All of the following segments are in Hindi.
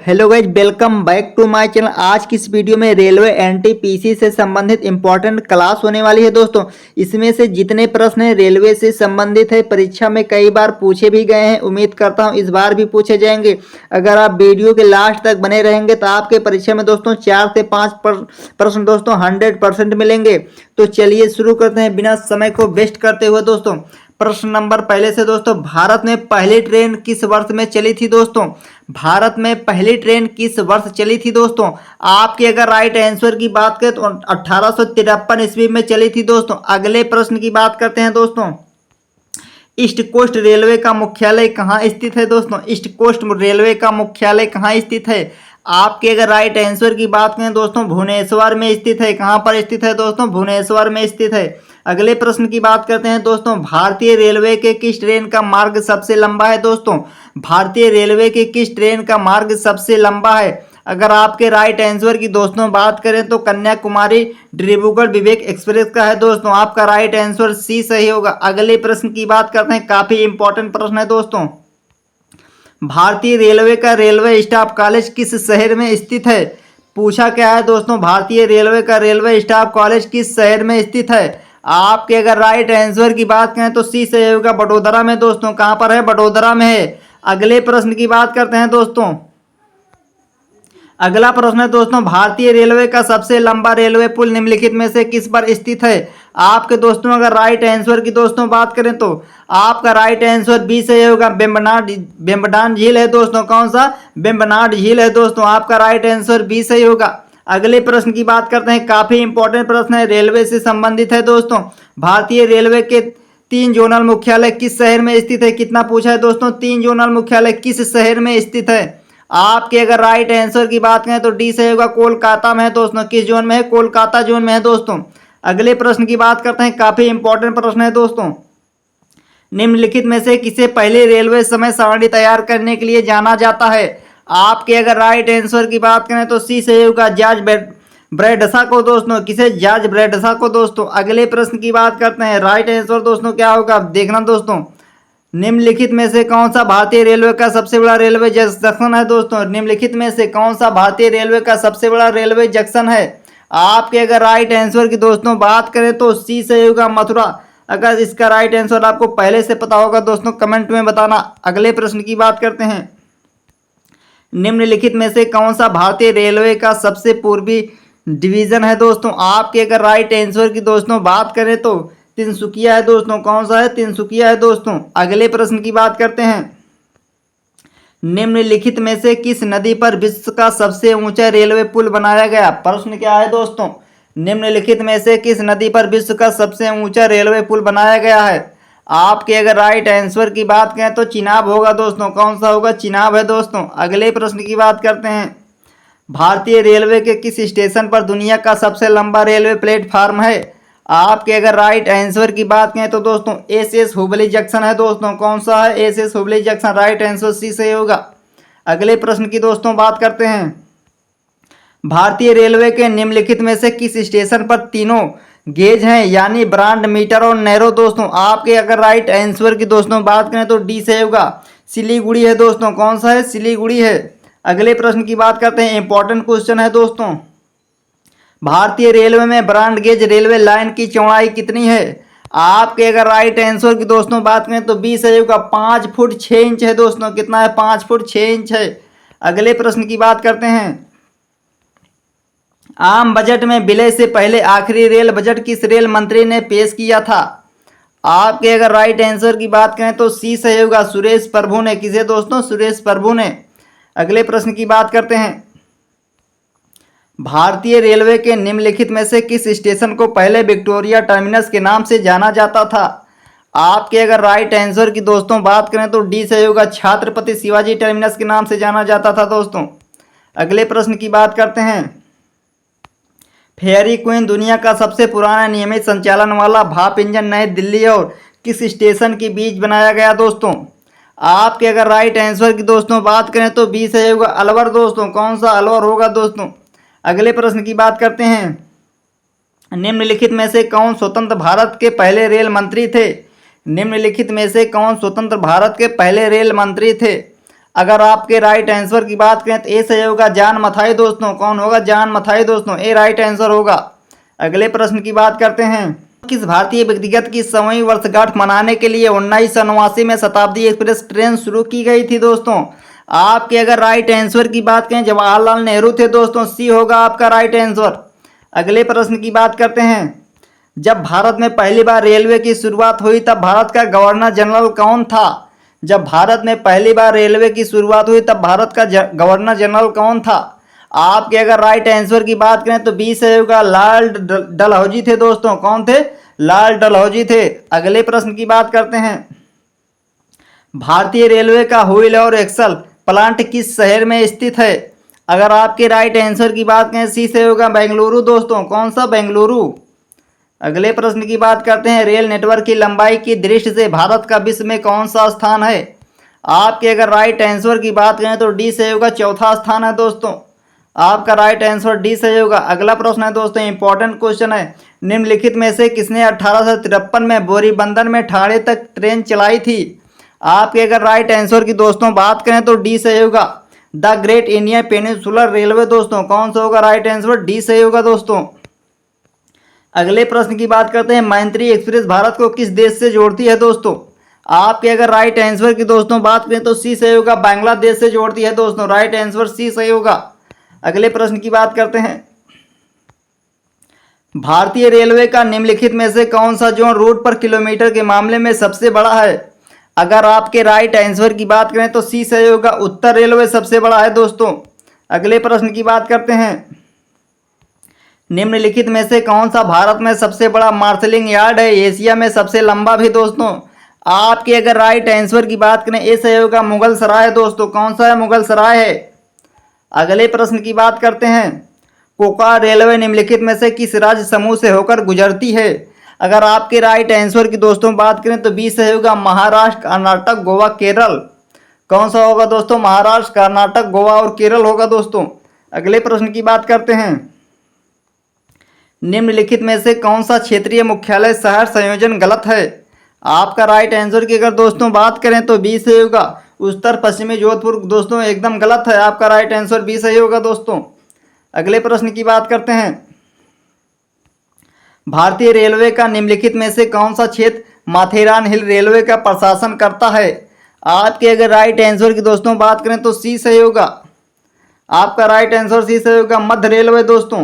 Hello guys, welcome back to my channel. आज की इस वीडियो में रेलवे एनटीपीसी से संबंधित इंपॉर्टेंट क्लास होने वाली है दोस्तों। इसमें से जितने प्रश्न हैं रेलवे से संबंधित है, परीक्षा में कई बार पूछे भी गए हैं। उम्मीद करता हूं इस बार भी पूछे जाएंगे। अगर आप वीडियो के लास्ट तक बने रहेंगे तो आपके परीक्षा में दोस्तों 4 से 5 प्रश्न दोस्तों 100% मिलेंगे। तो चलिए शुरू करते हैं बिना समय को वेस्ट करते हुए दोस्तों। प्रश्न नंबर पहले से दोस्तों, भारत में पहली ट्रेन किस वर्ष में चली थी दोस्तों? भारत में पहली ट्रेन किस वर्ष चली थी दोस्तों? आपके अगर राइट आंसर की बात करें तो 1853 ईस्वी में चली थी दोस्तों। अगले प्रश्न की बात करते हैं दोस्तों। ईस्ट कोस्ट रेलवे का मुख्यालय कहाँ स्थित है दोस्तों? ईस्ट कोस्ट रेलवे का मुख्यालय कहाँ स्थित है? आपके अगर राइट आंसर की बात करें दोस्तों, भुवनेश्वर में स्थित है। कहाँ पर स्थित है दोस्तों? भुवनेश्वर में स्थित है। अगले प्रश्न की बात करते हैं दोस्तों, भारतीय रेलवे के किस ट्रेन का मार्ग सबसे लंबा है दोस्तों? भारतीय रेलवे के किस ट्रेन का मार्ग सबसे लंबा है? अगर आपके राइट आंसर की दोस्तों बात करें तो कन्याकुमारी डिब्रूगढ़ विवेक एक्सप्रेस का है दोस्तों। आपका राइट आंसर सी सही होगा। अगले प्रश्न की बात करते हैं, काफी इंपॉर्टेंट प्रश्न है दोस्तों। भारतीय रेलवे का रेलवे स्टाफ कॉलेज किस शहर में स्थित है? पूछा क्या है दोस्तों, भारतीय रेलवे का रेलवे स्टाफ कॉलेज किस शहर में स्थित है? आपके अगर राइट आंसर की बात करें तो सी सही होगा, बड़ोदरा में दोस्तों। कहां पर है? बड़ोदरा में है। अगले प्रश्न की बात करते हैं दोस्तों। अगला प्रश्न है दोस्तों, भारतीय रेलवे का सबसे लंबा रेलवे पुल निम्नलिखित में से किस पर स्थित है? आपके दोस्तों अगर राइट आंसर की दोस्तों बात करें तो आपका राइट आंसर बी सही होगा, वेम्बनाड झील है दोस्तों। कौन सा? वेम्बनाड झील है दोस्तों। आपका राइट आंसर बी सही होगा। अगले प्रश्न की बात करते हैं, काफी इंपॉर्टेंट प्रश्न है, रेलवे से संबंधित है दोस्तों। भारतीय रेलवे के 3 जोनल मुख्यालय किस शहर में स्थित है? कितना पूछा है दोस्तों? 3 जोनल मुख्यालय किस शहर में स्थित है? आपके अगर राइट आंसर की बात करें तो डी सही होगा, कोलकाता में है दोस्तों। किस जोन में है? कोलकाता जोन में है दोस्तों। अगले प्रश्न की बात करते हैं, काफी इंपॉर्टेंट प्रश्न है दोस्तों। निम्नलिखित में से किसे पहले रेलवे समय सारणी तैयार करने के लिए जाना जाता है? आपके अगर राइट आंसर की बात करें तो सी सही होगा, जॉर्ज ब्रैडशा को दोस्तों। किसे? जॉर्ज ब्रैडशा को दोस्तों। अगले प्रश्न की बात करते हैं, राइट आंसर दोस्तों क्या होगा देखना दोस्तों। निम्नलिखित में से कौन सा भारतीय रेलवे का सबसे बड़ा रेलवे जंक्शन है दोस्तों? निम्नलिखित में से कौन सा भारतीय रेलवे का सबसे बड़ा रेलवे जंक्शन है? आपके अगर राइट आंसर की दोस्तों बात करें तो सी सही होगा, मथुरा। अगर इसका राइट आंसर आपको पहले से पता होगा दोस्तों कमेंट में बताना। अगले प्रश्न की बात करते हैं, निम्नलिखित में से कौन सा भारतीय रेलवे का सबसे पूर्वी डिवीजन है दोस्तों? आपके अगर राइट आंसर की दोस्तों बात करें तो तिनसुकिया है दोस्तों। कौन सा है? तिनसुकिया है दोस्तों। अगले प्रश्न की बात करते हैं, निम्नलिखित में से किस नदी पर विश्व का सबसे ऊंचा रेलवे पुल बनाया गया? प्रश्न क्या है दोस्तों, निम्नलिखित में से किस नदी पर विश्व का सबसे ऊंचा रेलवे पुल बनाया गया है? आपके अगर राइट आंसर की बात करें तो चिनाब होगा दोस्तों। कौन सा होगा? चिनाब है दोस्तों। अगले प्रश्न की बात करते हैं, भारतीय रेलवे के किस स्टेशन पर दुनिया का सबसे लंबा रेलवे प्लेटफार्म है? आपके अगर राइट आंसर की बात करें तो दोस्तों एस हुबली जंक्शन है दोस्तों। कौन सा है? एस Hubli junction. Right answer C सही होगा। अगले प्रश्न की दोस्तों बात करते हैं, भारतीय रेलवे के निम्नलिखित में से किस स्टेशन पर तीनों गेज हैं, यानी ब्रॉड, मीटर और नैरो दोस्तों? आपके अगर राइट आंसर की दोस्तों बात करें तो डी सही होगा, सिलीगुड़ी है दोस्तों। कौन सा है? सिलीगुड़ी है। अगले प्रश्न की बात करते हैं, इंपॉर्टेंट क्वेश्चन है दोस्तों, भारतीय रेलवे में ब्रॉड गेज रेलवे लाइन की चौड़ाई कितनी है? आपके अगर राइट आंसर की दोस्तों बात करें तो 20 सही होगा, 5 फुट 6 इंच है दोस्तों। कितना है? 5 फुट 6 इंच है। अगले प्रश्न की बात करते हैं, आम बजट में विलय से पहले आखिरी रेल बजट किस रेल मंत्री ने पेश किया था? आपके अगर राइट आंसर की बात करें तो सी सही होगा, सुरेश प्रभु ने। किसे दोस्तों? सुरेश प्रभु ने। अगले प्रश्न की बात करते हैं, भारतीय रेलवे के निम्नलिखित में से किस स्टेशन को पहले विक्टोरिया टर्मिनस के नाम से जाना जाता था? आपके अगर राइट आंसर की दोस्तों बात करें तो डी सही होगा, छत्रपति शिवाजी टर्मिनस के नाम से जाना जाता था दोस्तों। अगले प्रश्न की बात करते हैं, फेयरी क्वीन दुनिया का सबसे पुराना नियमित संचालन वाला भाप इंजन नई दिल्ली और किस स्टेशन के बीच बनाया गया दोस्तों? आपके अगर राइट आंसर की दोस्तों बात करें तो बी सही होगा, अलवर दोस्तों। कौन सा? अलवर होगा दोस्तों। अगले प्रश्न की बात करते हैं, निम्नलिखित में से कौन स्वतंत्र भारत के पहले रेल मंत्री थे? निम्नलिखित में से कौन स्वतंत्र भारत के पहले रेल मंत्री थे? अगर आपके राइट आंसर की बात करें तो ए सही होगा जान मथाई दोस्तों। कौन होगा? जान मथाई दोस्तों, ए राइट आंसर होगा। अगले प्रश्न की बात करते हैं। किस भारतीय व्यक्तिगत की 100वीं वर्षगांठ मनाने के लिए 1989 में शताब्दी एक्सप्रेस ट्रेन शुरू की गई थी दोस्तों? आपके अगर राइट आंसर की बात करें जवाहरलाल नेहरू थे दोस्तों, सी होगा आपका राइट आंसर। अगले प्रश्न की बात करते हैं। जब भारत में पहली बार रेलवे की शुरुआत हुई तब भारत का गवर्नर जनरल कौन था? जब भारत में पहली बार रेलवे की शुरुआत हुई तब भारत का गवर्नर जनरल कौन था? आपके अगर राइट आंसर की बात करें तो बी सही होगा, लाल डलहौजी थे दोस्तों। कौन थे? लाल डलहौजी थे। अगले प्रश्न की बात करते हैं। भारतीय रेलवे का व्हील और एक्सल प्लांट किस शहर में स्थित है? अगर आपके राइट आंसर की बात करें सी से होगा बेंगलुरु दोस्तों। कौन सा? बेंगलुरु। अगले प्रश्न की बात करते हैं। रेल नेटवर्क की लंबाई की दृष्टि से भारत का विश्व में कौन सा स्थान है? आपके अगर राइट आंसर की बात करें तो डी सही होगा, चौथा स्थान है दोस्तों। आपका राइट आंसर डी सही होगा। अगला प्रश्न है दोस्तों, इंपॉर्टेंट क्वेश्चन है। निम्नलिखित में से किसने 1853 में बोरीबंदर में ठाणे तक ट्रेन चलाई थी? आपके अगर राइट आंसर की दोस्तों बात करें तो डी सही होगा, the great Indian peninsular railway दोस्तों। कौन सा होगा राइट आंसर? डी सही होगा दोस्तों। अगले प्रश्न की बात करते हैं। मैत्री एक्सप्रेस भारत को किस देश से जोड़ती है दोस्तों? आपके अगर राइट आंसर की दोस्तों बात करें तो सी सही होगा, बांग्लादेश से जोड़ती है दोस्तों। राइट आंसर सी सही होगा। अगले प्रश्न की बात करते हैं। भारतीय रेलवे का निम्नलिखित में से कौन सा जोन रूट पर किलोमीटर के मामले में सबसे बड़ा है? अगर आपके राइट आंसर की बात करें तो सी सही होगा, उत्तर रेलवे सबसे बड़ा है दोस्तों। अगले प्रश्न की बात करते हैं। निम्नलिखित में से कौन सा भारत में सबसे बड़ा मार्शलिंग यार्ड है? एशिया में सबसे लंबा भी दोस्तों। आपके अगर राइट आंसर की बात करें ए सही होगा, मुगल सराय दोस्तों। कौन सा है? मुगल सराय है। अगले प्रश्न की बात करते हैं। कोका रेलवे निम्नलिखित में से किस राज्य समूह से होकर गुजरती है? अगर आपके राइट आंसर की दोस्तों बात करें तो बी सही होगा, महाराष्ट्र, कर्नाटक, गोवा, केरल। कौन सा होगा दोस्तों? महाराष्ट्र, कर्नाटक, गोवा और केरल होगा दोस्तों। अगले प्रश्न की बात करते हैं। निम्नलिखित में से कौन सा क्षेत्रीय मुख्यालय शहर संयोजन गलत है? आपका राइट आंसर की अगर दोस्तों बात करें तो बी सही होगा, उत्तर पश्चिमी जोधपुर दोस्तों एकदम गलत है। आपका राइट आंसर बी सही होगा दोस्तों। अगले प्रश्न की बात करते हैं। भारतीय रेलवे का निम्नलिखित में से कौन सा क्षेत्र माथेरान हिल रेलवे का प्रशासन करता है? आपके अगर राइट आंसर की दोस्तों बात करें तो सी सही होगा। आपका राइट आंसर सी सही होगा, मध्य रेलवे दोस्तों।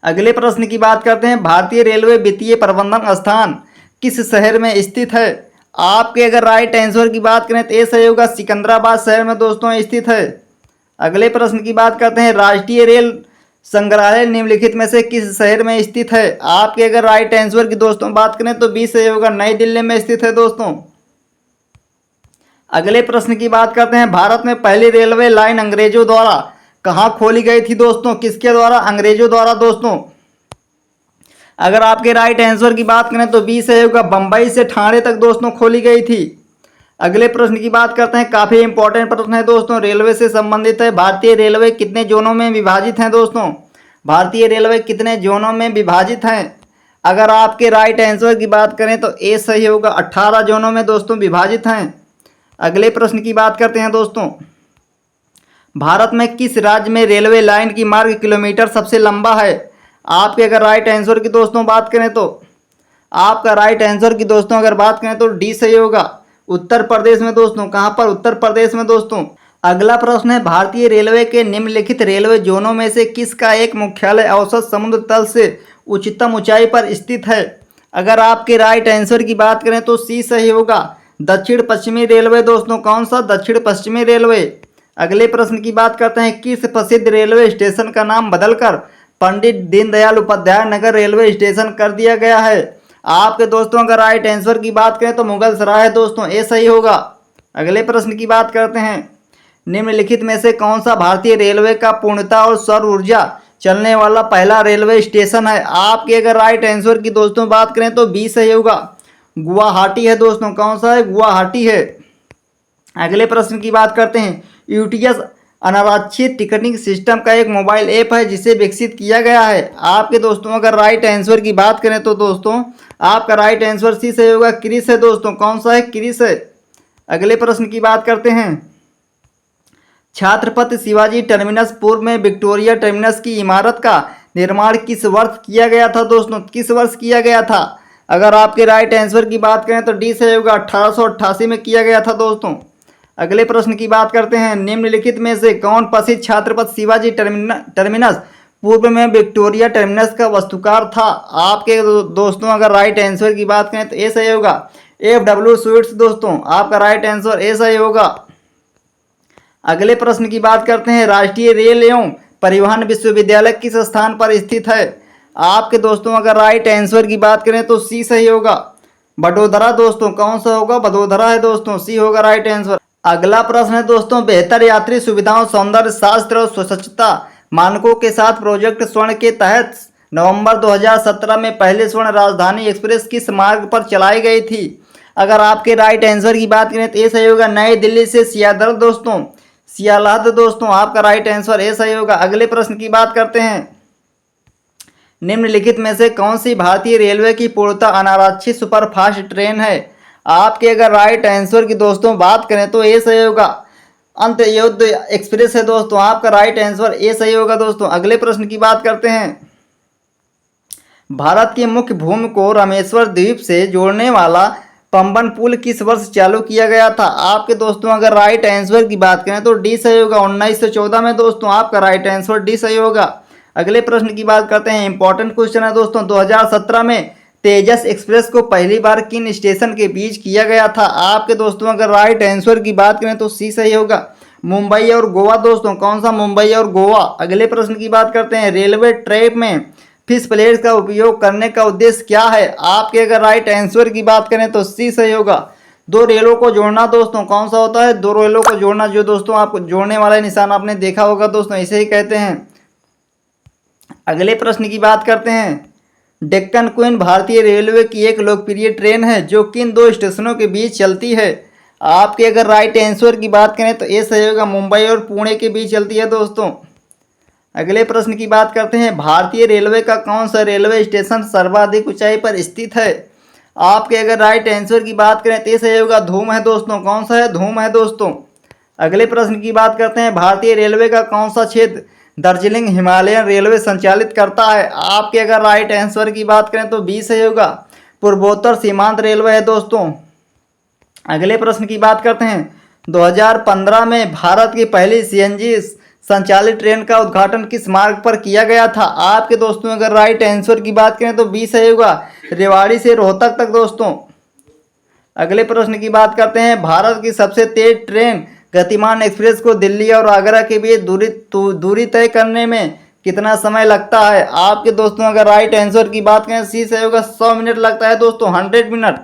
अगले प्रश्न की बात करते हैं। भारतीय रेलवे वित्तीय प्रबंधन संस्थान किस शहर में स्थित है? आपके अगर राइट आंसर की बात करें तो ए सही होगा, सिकंदराबाद शहर में दोस्तों स्थित है। अगले प्रश्न की बात करते हैं। राष्ट्रीय रेल संग्रहालय निम्नलिखित में से किस शहर में स्थित है? आपके अगर राइट आंसर की दोस्तों बात करें तो बी सही होगा, नई दिल्ली में स्थित है दोस्तों। अगले प्रश्न की बात करते हैं। भारत में पहली रेलवे लाइन अंग्रेजों द्वारा कहाँ खोली गई थी दोस्तों? किसके द्वारा? अंग्रेजों द्वारा दोस्तों। अगर आपके राइट आंसर की बात करें तो बी सही होगा, बंबई से ठाणे तक दोस्तों खोली गई थी। अगले प्रश्न की बात करते हैं। काफ़ी इंपॉर्टेंट प्रश्न है दोस्तों, रेलवे से संबंधित है। भारतीय रेलवे कितने जोनों में विभाजित हैं दोस्तों? भारतीय रेलवे कितने जोनों में विभाजित हैं? अगर आपके राइट आंसर की बात करें तो ए सही होगा, 18 जोनों में दोस्तों विभाजित हैं। अगले प्रश्न की बात करते हैं दोस्तों। भारत में किस राज्य में रेलवे लाइन की मार्ग किलोमीटर सबसे लंबा है? आपके अगर राइट आंसर की दोस्तों बात करें तो आपका राइट आंसर की दोस्तों अगर बात करें तो डी सही होगा, उत्तर प्रदेश में दोस्तों। कहाँ पर? उत्तर प्रदेश में दोस्तों। अगला प्रश्न है। भारतीय रेलवे के निम्नलिखित रेलवे जोनों में से किसका एक मुख्यालय औसत समुद्र तल से उच्चतम ऊंचाई पर स्थित है? अगर आपके राइट आंसर की बात करें तो सी सही होगा, दक्षिण पश्चिमी रेलवे दोस्तों। कौन सा? दक्षिण पश्चिमी रेलवे। अगले प्रश्न की बात करते हैं। किस प्रसिद्ध रेलवे स्टेशन का नाम बदलकर पंडित दीनदयाल उपाध्याय नगर रेलवे स्टेशन कर दिया गया है? आपके दोस्तों अगर राइट आंसर की बात करें तो मुगल सराय है दोस्तों, ए सही होगा। अगले प्रश्न की बात करते हैं। निम्नलिखित में से कौन सा भारतीय रेलवे का पूर्णतः और सौर ऊर्जा चलने वाला पहला रेलवे स्टेशन है? आपके अगर राइट आंसर की दोस्तों बात करें तो बी सही होगा, गुवाहाटी है दोस्तों। कौन सा है? गुवाहाटी है। अगले प्रश्न की बात करते हैं। यूटीएस अनारक्षित टिकटिंग सिस्टम का एक मोबाइल ऐप है जिसे विकसित किया गया है। आपके दोस्तों अगर राइट आंसर की बात करें तो दोस्तों आपका राइट आंसर सी सही होगा, क्रिस है दोस्तों। कौन सा है? क्रिस है। अगले प्रश्न की बात करते हैं। छत्रपति शिवाजी टर्मिनस पूर्व में विक्टोरिया टर्मिनस की इमारत का निर्माण किस वर्ष किया गया था दोस्तों? किस वर्ष किया गया था? अगर आपके राइट आंसर की बात करें तो डी सही होगा, 1888 में किया गया था दोस्तों। अगले प्रश्न की बात करते हैं। निम्नलिखित में से कौन प्रसिद्ध छत्रपति शिवाजी टर्मिनस पूर्व में विक्टोरिया टर्मिनस का वास्तुकार था? आपके दोस्तों अगर राइट आंसर की बात करें तो ए सही होगा, FW स्वीट्स दोस्तों, आपका राइट आंसर ए सही होगा। अगले प्रश्न की बात करते हैं। राष्ट्रीय रेल एवं परिवहन विश्वविद्यालय किस स्थान पर स्थित है? आपके दोस्तों अगर राइट आंसर की बात करें तो सी सही होगा, वडोदरा दोस्तों। कौन सा होगा? वडोदरा है दोस्तों, सी होगा राइट आंसर। अगला प्रश्न है दोस्तों। बेहतर यात्री सुविधाओं, सौंदर्य शास्त्र और स्वच्छता मानकों के साथ प्रोजेक्ट स्वर्ण के तहत नवंबर 2017 में पहले स्वर्ण राजधानी एक्सप्रेस किस मार्ग पर चलाई गई थी? अगर आपके राइट आंसर की बात करें तो ये सही होगा, नई दिल्ली से सियालदह दोस्तों, सियालदह दोस्तों, आपका राइट आंसर ए सही होगा। अगले प्रश्न की बात करते हैं। निम्नलिखित में से कौन सी भारतीय रेलवे की पूर्णतः अनारक्षित सुपरफास्ट ट्रेन है? आपके अगर राइट आंसर की दोस्तों बात करें तो ए सही होगा, अंत्योदय एक्सप्रेस है दोस्तों, आपका राइट आंसर ए सही होगा दोस्तों। अगले प्रश्न की बात करते हैं। भारत के मुख्य भूमि को रामेश्वर द्वीप से जोड़ने वाला पंबन पुल किस वर्ष चालू किया गया था? आपके दोस्तों अगर राइट आंसर की बात करें तो डी सही होगा, 1914 में दोस्तों, आपका राइट आंसर डी सही होगा। अगले प्रश्न की बात करते हैं। इंपॉर्टेंट क्वेश्चन है दोस्तों। 2017 में तेजस एक्सप्रेस को पहली बार किन स्टेशन के बीच किया गया था? आपके दोस्तों अगर राइट आंसर की बात करें तो सी सही होगा, मुंबई और गोवा दोस्तों। कौन सा? मुंबई और गोवा। अगले प्रश्न की बात करते हैं। रेलवे ट्रैक में फिश प्लेट्स का उपयोग करने का उद्देश्य क्या है? आपके अगर राइट आंसर की बात करें तो सी सही होगा, दो रेलों को जोड़ना दोस्तों। कौन सा होता है? दो रेलों को जोड़ना, जो दोस्तों आपको जोड़ने वाला निशान आपने देखा होगा दोस्तों, इसे ही कहते हैं। अगले प्रश्न की बात करते हैं। डेक्कन क्वीन भारतीय रेलवे की एक लोकप्रिय ट्रेन है जो किन दो स्टेशनों के बीच चलती है? आपके अगर राइट आंसर की बात करें तो ये सही होगा, मुंबई और पुणे के बीच चलती है दोस्तों। अगले प्रश्न की बात करते हैं। भारतीय रेलवे का कौन सा रेलवे स्टेशन सर्वाधिक ऊंचाई पर स्थित है? आपके अगर राइट आंसर की बात करें तो ये सही होगा, धूम है दोस्तों। कौन सा है? धूम है दोस्तों। अगले प्रश्न की बात करते हैं। भारतीय रेलवे का कौन सा क्षेत्र दार्जिलिंग हिमालयन रेलवे संचालित करता है? आपके अगर राइट आंसर की बात करें तो बी सही होगा, पूर्वोत्तर सीमांत रेलवे है दोस्तों। अगले प्रश्न की बात करते हैं। 2015 में भारत की पहली CNG संचालित ट्रेन का उद्घाटन किस मार्ग पर किया गया था? आपके दोस्तों अगर राइट आंसर की बात करें तो बी सही होगा, रेवाड़ी से रोहतक तक दोस्तों। अगले प्रश्न की बात करते हैं। भारत की सबसे तेज ट्रेन गतिमान एक्सप्रेस को दिल्ली और आगरा के बीच दूरी तय करने में कितना समय लगता है? आपके दोस्तों अगर राइट आंसर की बात करें सी सही होगा, 100 मिनट लगता है दोस्तों, 100 मिनट।